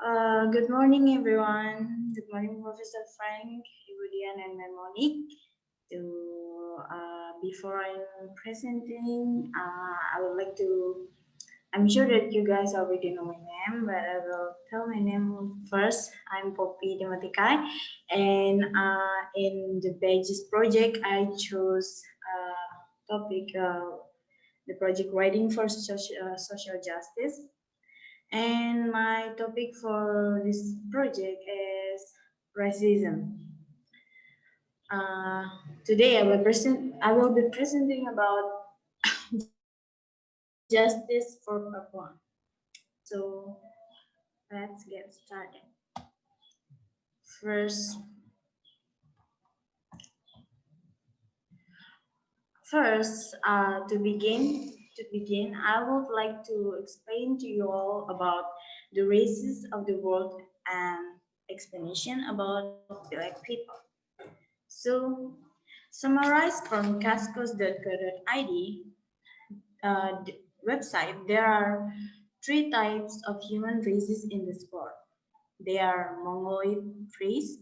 Good morning, everyone. Good morning, Professor Frank, Ibudian, and Monique. Before I'm presenting, I would like to. I'm sure that you guys already know my name, but I will tell my name first. I'm Poppy Demotekay, and in the Pages project, I chose topic the project writing for social justice. And my topic for this project is racism. Uh, Today I will be presenting about justice for Papua. So let's get started. First, to begin, I would like to explain to you all about the races of the world and explanation about black people. So, summarized from cascos.co.id website, there are three types of human races in this world. They are Mongoloid race,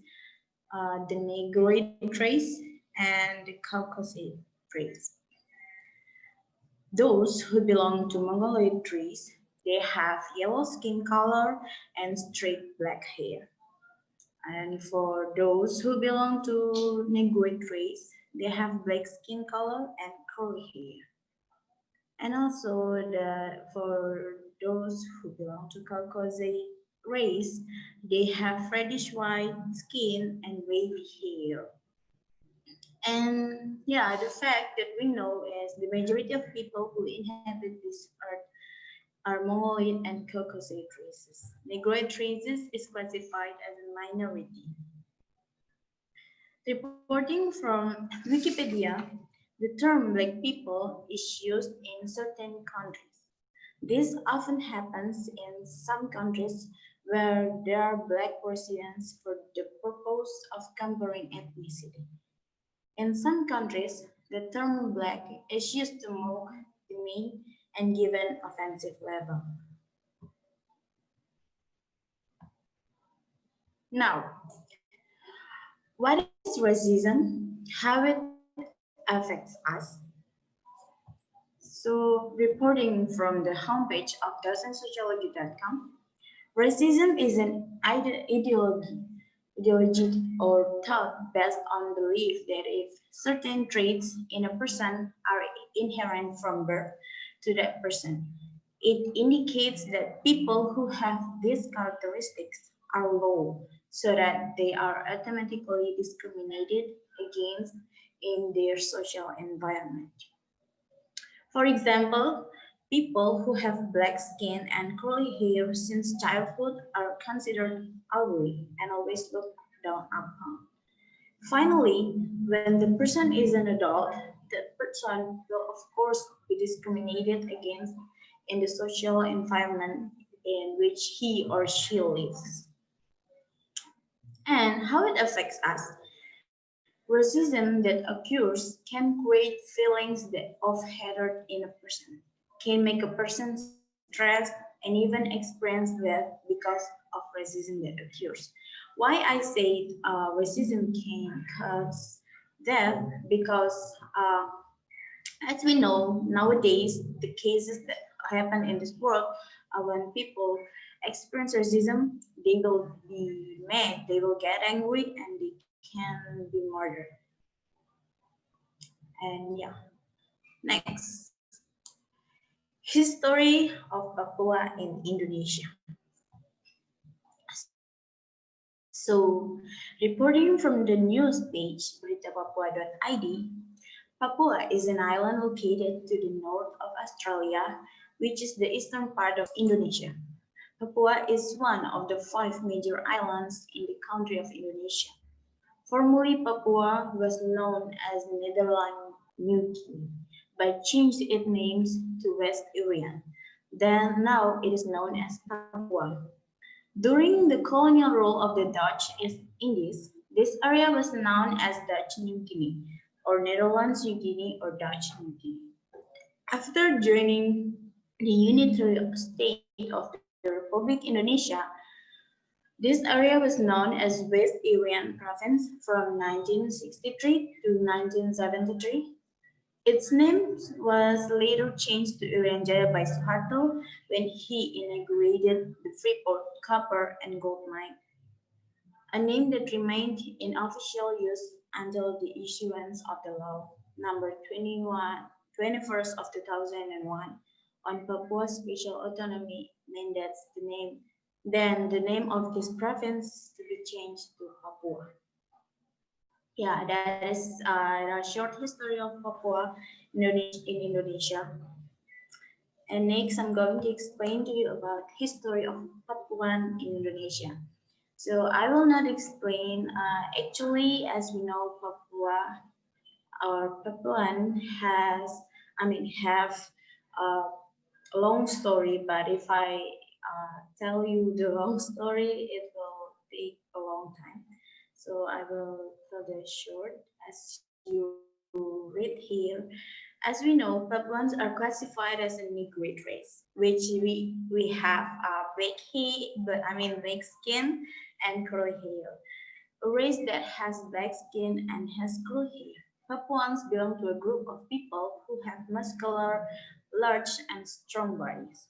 the Negroid race, and the Caucasian race. Those who belong to Mongoloid race, they have yellow skin color and straight black hair. And for those who belong to Negroid race, they have black skin color and curly hair. And also for those who belong to Caucasian race, they have reddish white skin and wavy hair. And yeah, the fact that we know is the majority of people who inhabit this earth are Mongolian and Caucasian races. Negroid races is classified as a minority. Reporting from Wikipedia, the term black people is used in certain countries. This often happens in some countries where there are black residents for the purpose of comparing ethnicity. In some countries, the term black is used to mock, demean, and give an offensive label. Now, what is racism? How it affects us? So, reporting from the homepage of docentsociology.com, racism is an ideology or thought based on belief that if certain traits in a person are inherent from birth to that person, it indicates that people who have these characteristics are low, so that they are automatically discriminated against in their social environment. For example, people who have black skin and curly hair since childhood are considered ugly and always looked down upon. Finally, when the person is an adult, that person will of course be discriminated against in the social environment in which he or she lives. And how it affects us. Racism that occurs can create feelings of hatred in a person, can make a person stressed and even experience death because of racism that occurs. Why I say racism can cause death? Because as we know nowadays, the cases that happen in this world when people experience racism, they will be mad, they will get angry, and they can be murdered. And yeah, next. History of Papua in Indonesia. So, reporting from the news page beritapapua.id, Papua is an island located to the north of Australia, which is the eastern part of Indonesia. Papua is one of the 5 major islands in the country of Indonesia. Formerly, Papua was known as Netherlands New Guinea, but changed its names to West Irian. Then now it is known as Papua. During the colonial rule of the Dutch East Indies, this area was known as Dutch New Guinea, or Netherlands New Guinea, or Dutch New Guinea. After joining the unitary state of the Republic Indonesia, This area was known as West Irian Province from 1963 to 1973. Its name was later changed to Irian Jaya by Suharto when he inaugurated the Freeport copper and gold mine, a name that remained in official use until the issuance of the law number 21st of 2001 on Papua Special Autonomy mandates the name of this province to be changed to Papua. Yeah, that is a short history of Papua in Indonesia. And next, I'm going to explain to you about history of Papuan in Indonesia. So I will not explain. Actually, as we know, Papua or Papuan have a long story. But if I tell you the long story, it will take a long time. So I will tell this short. As you read here, as we know, Papuans are classified as a Negroid race, which we have black skin and curly hair. A race that has black skin and has curly hair. Papuans belong to a group of people who have muscular, large, and strong bodies.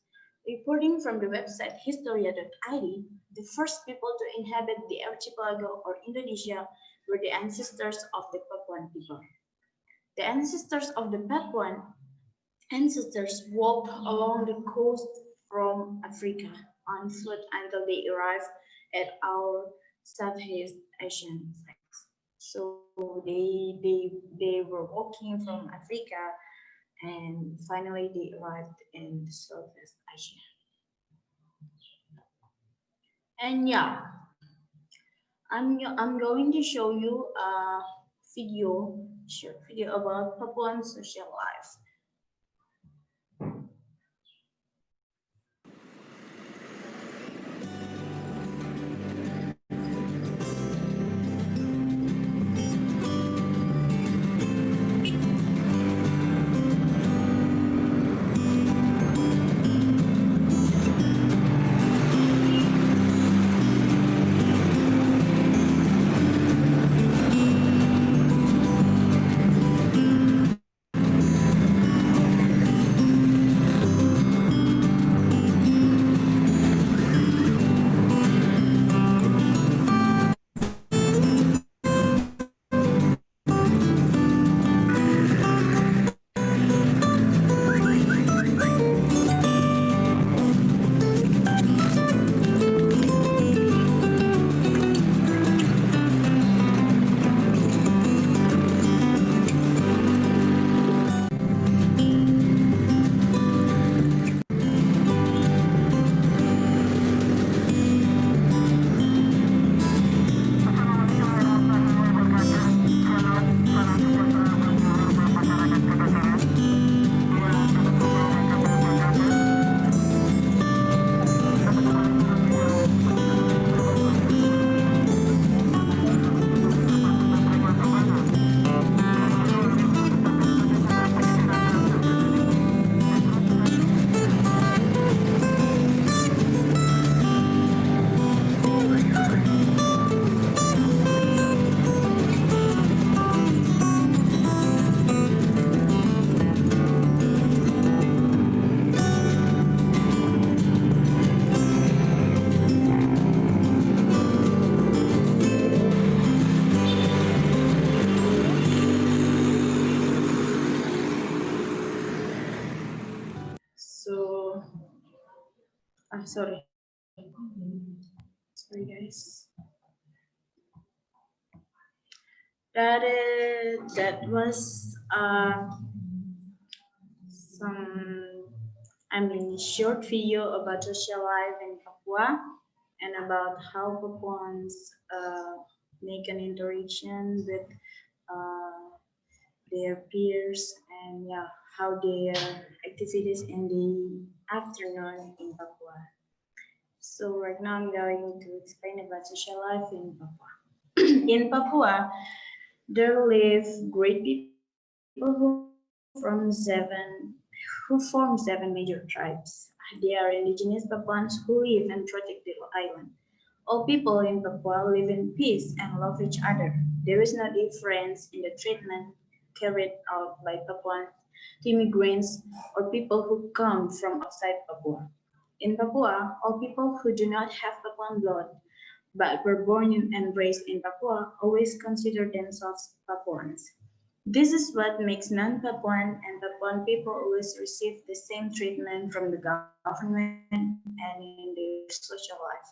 Reporting from the website historia.id, the first people to inhabit the archipelago or Indonesia were the ancestors of the Papuan people. The ancestors of the Papuan ancestors walked along the coast from Africa on foot until they arrived at our Southeast Asian sites. So they were walking from Africa and finally they arrived in the Southeast Asia. And yeah, I'm going to show you a short video about Papuan social life. So, sorry guys. That was some short video about social life in Papua and about how Papuans make an interaction with uh, their peers and yeah, how their activities in the afternoon in Papua. So right now I'm going to explain about social life in Papua. In Papua, there live great people who form seven major tribes. They are indigenous Papuans who live and protect the island. All people in Papua live in peace and love each other. There is no difference in the treatment carried out by Papuans to immigrants or people who come from outside Papua. In Papua, all people who do not have Papuan blood but were born and raised in Papua always consider themselves Papuans. This is what makes non-Papuan and Papuan people always receive the same treatment from the government and in their social life.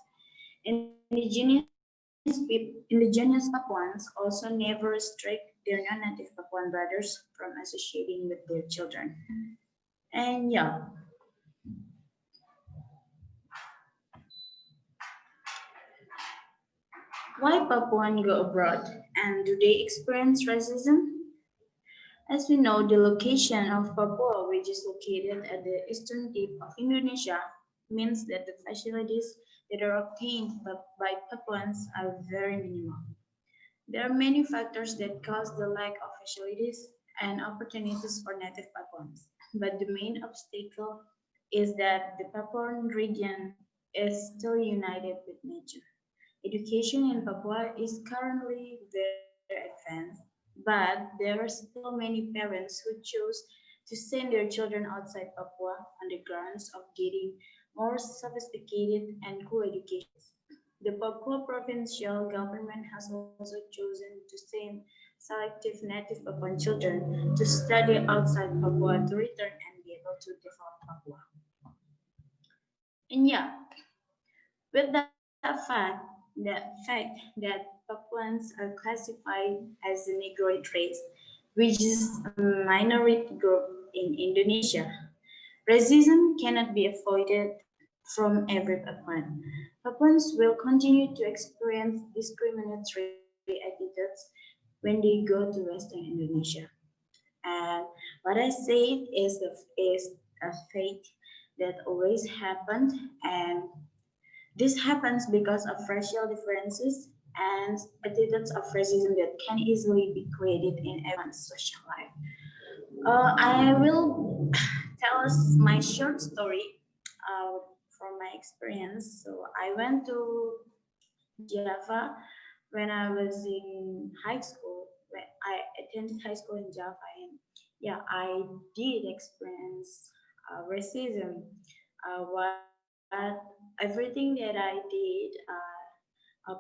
Indigenous Papuans also never restrict their non-native Papuan brothers from associating with their children. And yeah, why Papuan go abroad and do they experience racism? As we know, the location of Papua, which is located at the eastern tip of Indonesia, means that the facilities that are obtained by Papuans are very minimal. There are many factors that cause the lack of facilities and opportunities for native Papuans, but the main obstacle is that the Papuan region is still united with nature. Education in Papua is currently very advanced, but there are still many parents who choose to send their children outside Papua on the grounds of getting more sophisticated and cool educations. The Papua provincial government has also chosen to send selective native Papuan children to study outside Papua to return and be able to develop Papua. And yeah, with that fact that Papuans are classified as a Negroid race, which is a minority group in Indonesia, racism cannot be avoided from every Papuan. Papuans will continue to experience discriminatory attitudes when they go to Western Indonesia. And what I said is a fate that always happened, and this happens because of racial differences and attitudes of racism that can easily be created in everyone's social life. I will tell us my short story uh, from my experience. So I went to Java when I was in high school. When I attended high school in Java, and yeah, I did experience racism. What everything that I did,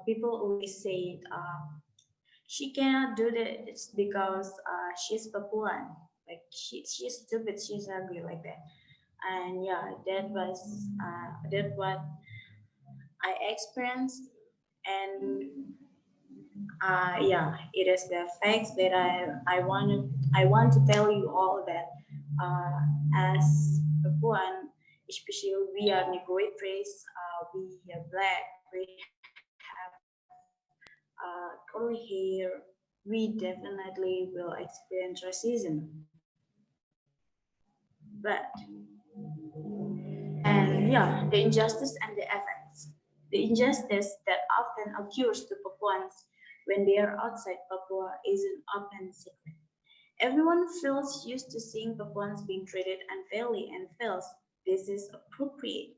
people always say she cannot do this because she's Papuan. Like she's stupid, she's ugly like that. And yeah, that what I experienced. And yeah, it is the facts that I want to tell you all that as Papuan, especially we are Negroid race, we are black, we have curly hair, we definitely will experience racism. But and yeah, the injustice and the effects. The injustice that often occurs to Papuans when they are outside Papua is an open secret. Everyone feels used to seeing Papuans being treated unfairly and feels this is appropriate.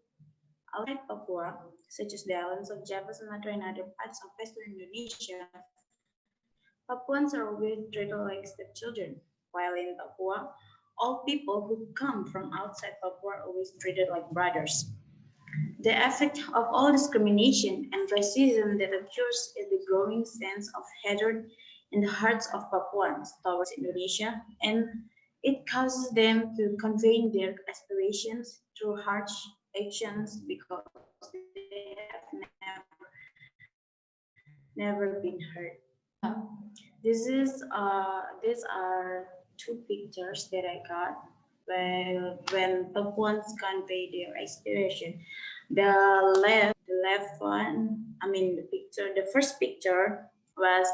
Outside Papua, such as the islands of Java, Sumatra, and other parts of Western Indonesia, Papuans are always treated like stepchildren, while in Papua, all people who come from outside Papua are always treated like brothers. The effect of all discrimination and racism that occurs is the growing sense of hatred in the hearts of Papuans towards Indonesia, and it causes them to convey their aspirations through harsh actions because they have never been heard. Yeah, these are two pictures that I got when Papuans convey their aspiration. The left one, I mean the first picture was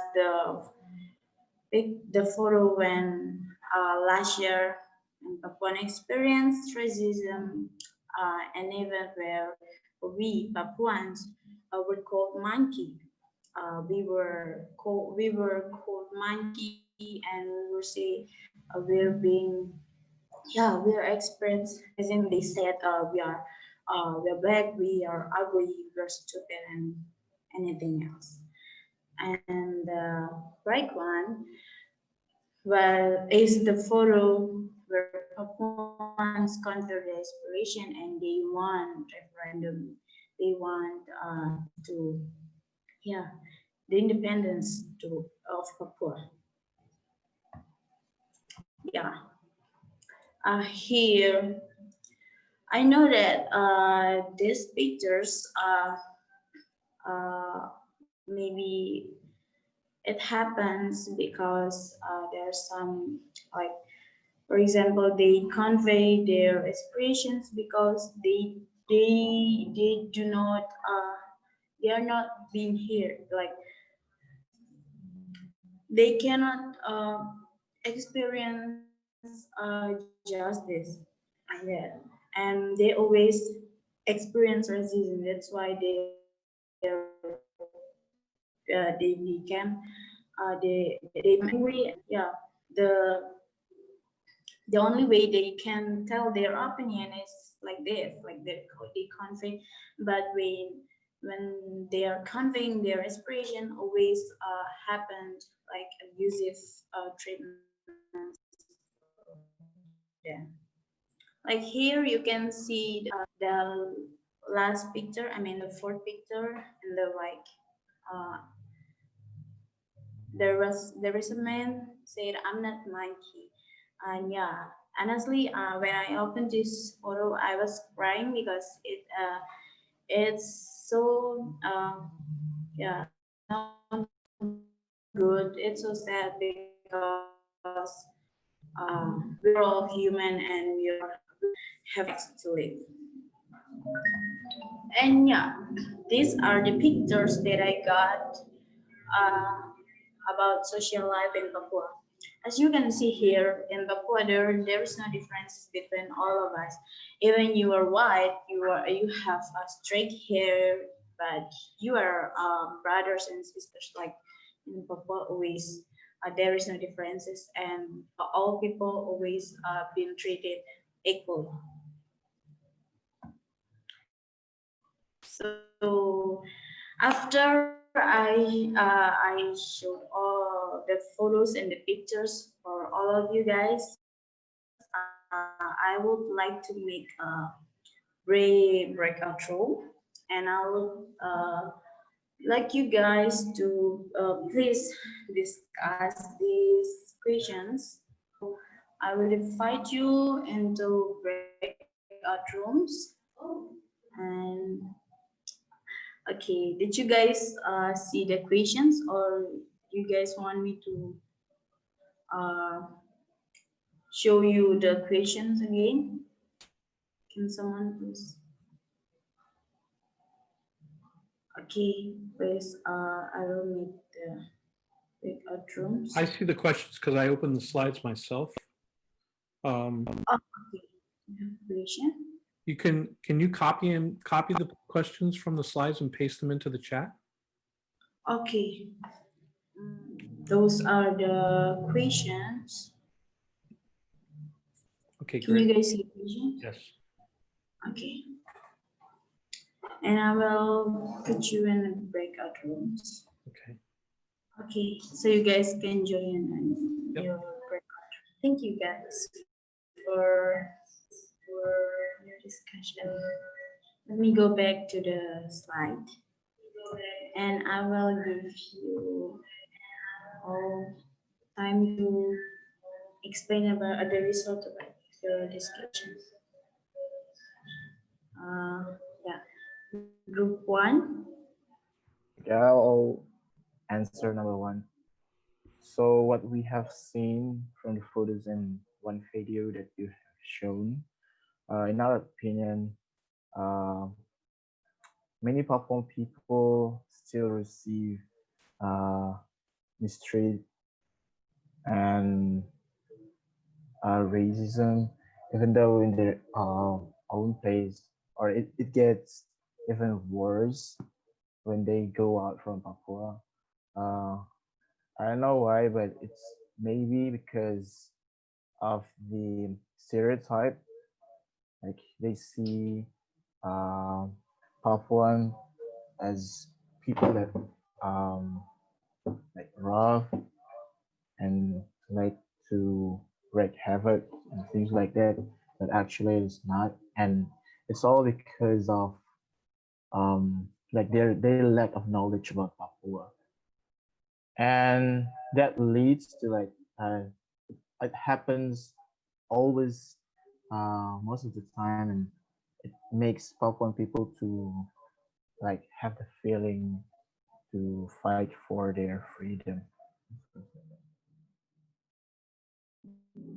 the photo when last year in Papuan experienced racism, an event where we Papuans were called monkey. We were called monkey, and we were say we're being we're experts, as in they said we're black, we are ugly, we're stupid, and anything else. And the right one, well, is the photo where Papuans conquer the aspiration and they want referendum. They want to, yeah, the independence of Papua. Yeah. Here, I know that these pictures maybe it happens because there's some, like, for example, they convey their aspirations because they do not they are not being here, like they cannot experience justice like that, and they always experience racism. That's why they become they angry. Yeah, the the only way they can tell their opinion is like this, like they convey. But when they are conveying their aspiration, always happened like abusive treatments for them. Like here you can see the last picture. I mean the fourth picture in the right. Uh, there is a man said, "I'm not monkey," and yeah, honestly, when I opened this photo, I was crying because it's so yeah, not good. It's so sad because we're all human and we have rights to live. And yeah, these are the pictures that I got uh, about social life in Papua. As you can see here in Papua, there is no difference between all of us. Even you are white, you have a straight hair, but you are brothers and sisters. Like in Papua, always there is no differences, and all people always been treated equally. So after I showed all the photos and the pictures for all of you guys, I would like to make a breakout room, and I would like you guys to please discuss these questions. So I will invite you into breakout rooms. And okay, did you guys see the questions, or you guys want me to uh, show you the questions again? Can someone please? Okay, please. I will make the breakout rooms. I see the questions because I opened the slides myself. Oh, okay. Question. Can you copy the questions from the slides and paste them into the chat? Okay. Those are the questions. Okay, Can you great. guys see questions? Yes. Okay. And I will put you in the breakout rooms. Okay. Okay, so you guys can join in Yep. your breakout. Thank you guys for your discussion. Let me go back to the slide, and I will give you all time to explain about the result of the discussion. Yeah, group one. Yeah, I'll answer number one. So what we have seen from the photos and one video that you have shown, in our opinion, uh, many Papuan people still receive uh, mistreat and racism, even though in their own place, or it gets even worse when they go out from Papua. Uh, I don't know why, but it's maybe because of the stereotype. Like they see uh, Papuan as people that um, like rough and like to wreak havoc and things like that, but actually it's not, and it's all because of like their lack of knowledge about Papua, and that leads to like it happens always most of the time, and it makes Papuan people to like have the feeling to fight for their freedom.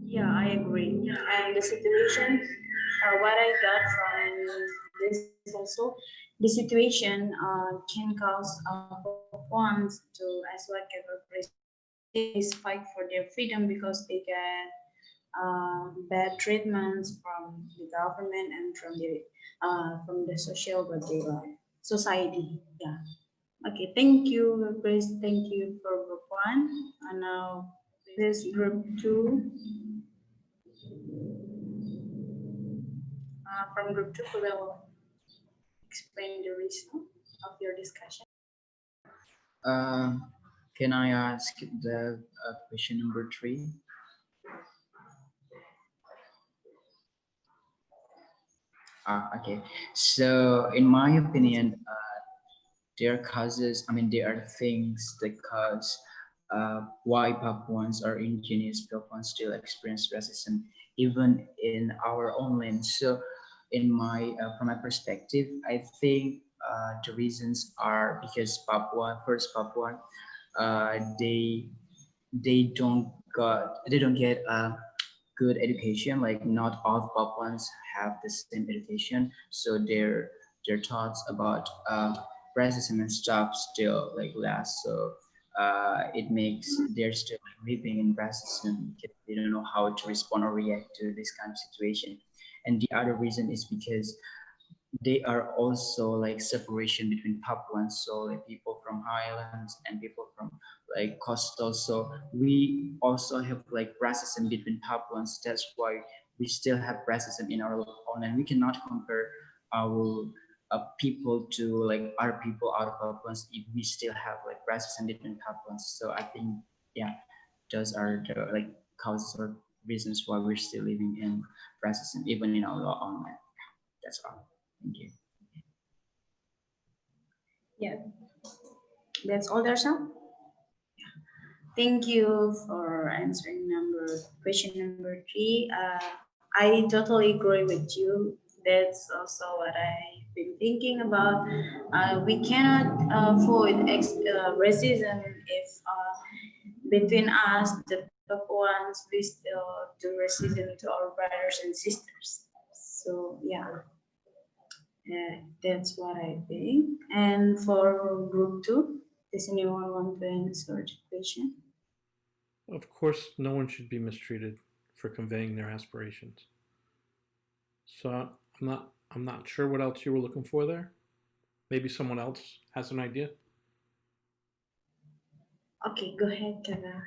Yeah, I agree. And the situation, what I got from this also, the situation can cause Papuans to, as what Kevin says, fight for their freedom because they get bad treatments from the government and from the social what they like society. Yeah. Okay. Thank you, Chris. Thank you for group one. And now this group two. From group two, who will explain the reason of your discussion. Uh, can I ask the question number three? Okay. So, in my opinion, there are causes. I mean, there are things that cause why Papuans or indigenous Papuans still experience racism, even in our own land. So, in my from my perspective, I think the reasons are because Papua, they don't get a good education. Like not all Papuans have the same education, so their thoughts about racism and stuff still like last. So it makes they're still living in racism because they don't know how to respond or react to this kind of situation. And the other reason is because they are also like separation between Papuans, so like people from highlands and people from like coastal. So we also have like racism between Papuans. That's why we still have racism in our own, and we cannot compare our people to like other people out of Papuans if we still have like racism between Papuans. So I think yeah, those are the like causes or reasons why we're still living in racism even in our own land. That's all. Thank you. Yeah, that's all there's now. Thank you for answering question number three. I totally agree with you. That's also what I've been thinking about. We cannot avoid racism if between us, the Papuans, we still do racism to our brothers and sisters. So yeah, that's what I think. And for group two, does anyone want to answer the question? Of course, no one should be mistreated for conveying their aspirations. So I'm not sure what else you were looking for there. Maybe someone else has an idea. Okay, go ahead, Kara.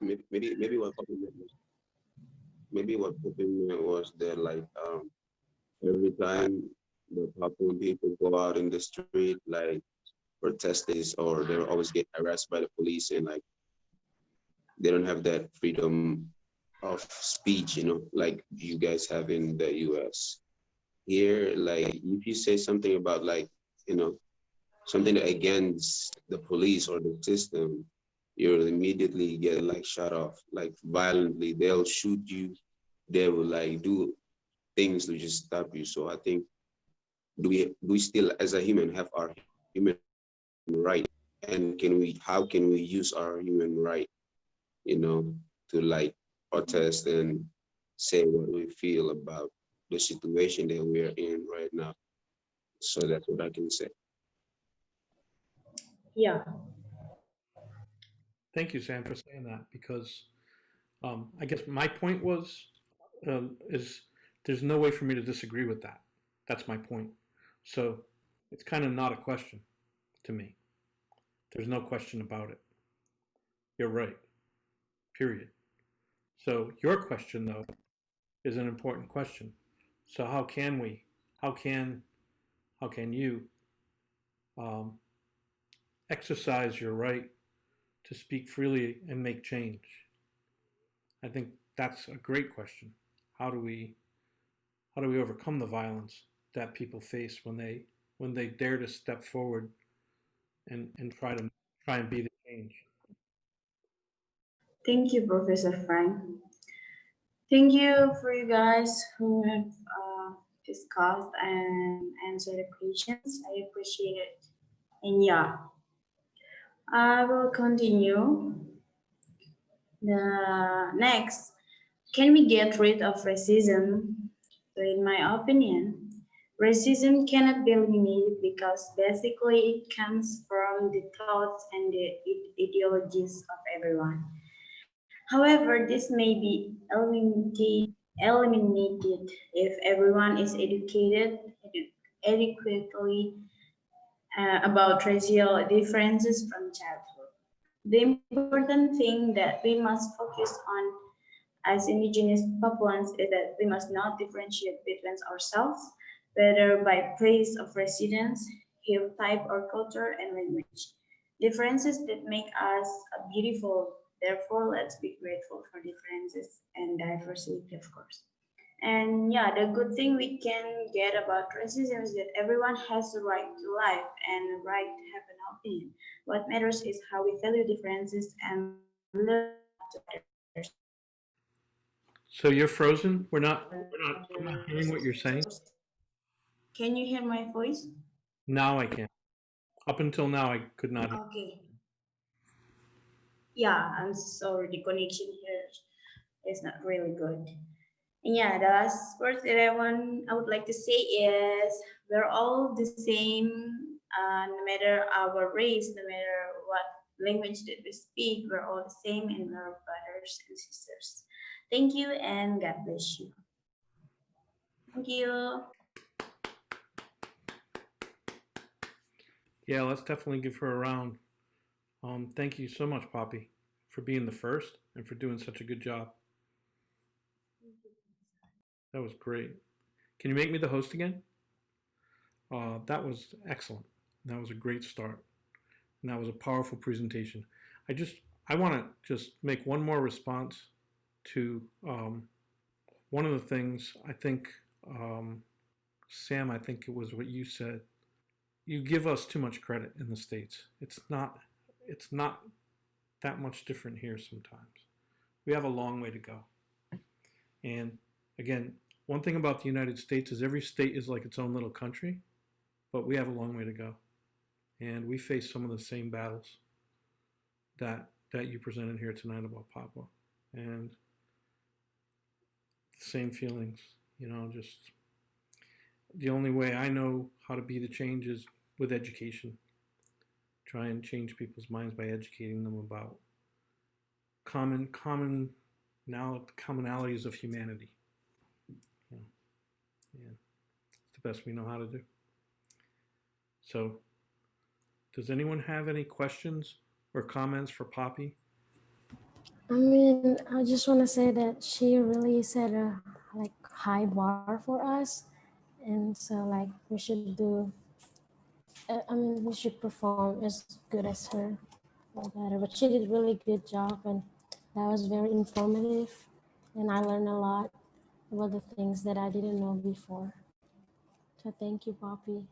Maybe what compliment was that like every time the Papuan people go out in the street like protesting or they always get harassed by the police and like they don't have that freedom of speech, like you guys have in the US. Here, like if you say something about like, you know, something against the police or the system, you'll immediately get like shut off, like violently. They'll shoot you. They will like do things to just stop you. So I think do we still as a human have our human right? And how can we use our human right, you know, to like protest and say what we feel about the situation that we're in right now. So that's what I can say. Yeah, Thank you, Sam, for saying that because I guess my point was is there's no way for me to disagree with that. That's my point. So it's kind of not a question to me. There's no question about it. You're right. Period. So your question though is an important question. So how can how can you um, exercise your right to speak freely and make change? I think that's a great question. How do we overcome the violence that people face when they dare to step forward and try and be the change? Thank you, Professor Frank. Thank you for you guys who have discussed and answered the questions. I appreciate it. And yeah, I will continue. The next, can we get rid of racism? So in my opinion, racism cannot be eliminated because basically it comes from the thoughts and the ideologies of everyone. However, this may be eliminated if everyone is educated adequately about racial differences from childhood. The important thing that we must focus on as indigenous Papuans is that we must not differentiate between ourselves, whether by place of residence, hill type or culture and language. Differences that make us beautiful. Therefore, let's be grateful for differences and diversity, of course. And yeah, the good thing we can get about racism is that everyone has the right to life and the right to have an opinion. What matters is how we value differences and learn to others. So you're frozen. I'm not hearing what you're saying. Can you hear my voice? Now I can. Up until now, I could not hear. Okay. Yeah, I'm sorry. The connection here is not really good. And yeah, the last word that I would like to say is we're all the same, no matter our race, no matter what language that we speak, we're all the same and we're brothers and sisters. Thank you and God bless you. Thank you. Yeah, let's definitely give her a round. Thank you so much, Poppy, for being the first and for doing such a good job. That was great. Can you make me the host again? That was excellent. That was a great start. And that was a powerful presentation. I just I want to just make one more response to one of the things I think, Sam. I think it was what you said. You give us too much credit in the states. It's not that much different here sometimes. We have a long way to go. And again, one thing about the United States is every state is like its own little country, but we have a long way to go. And we face some of the same battles that you presented here tonight about Papua. And the same feelings, just the only way I know how to be the change is with education. Try and change people's minds by educating them about commonalities of humanity. Yeah, and it's the best we know how to do. So, does anyone have any questions or comments for Poppy? I mean, I just want to say that she really set a like high bar for us, and so like we should do. I mean, we should perform as good as her or better. But she did a really good job, and that was very informative, and I learned a lot about the things that I didn't know before. So thank you, Poppy.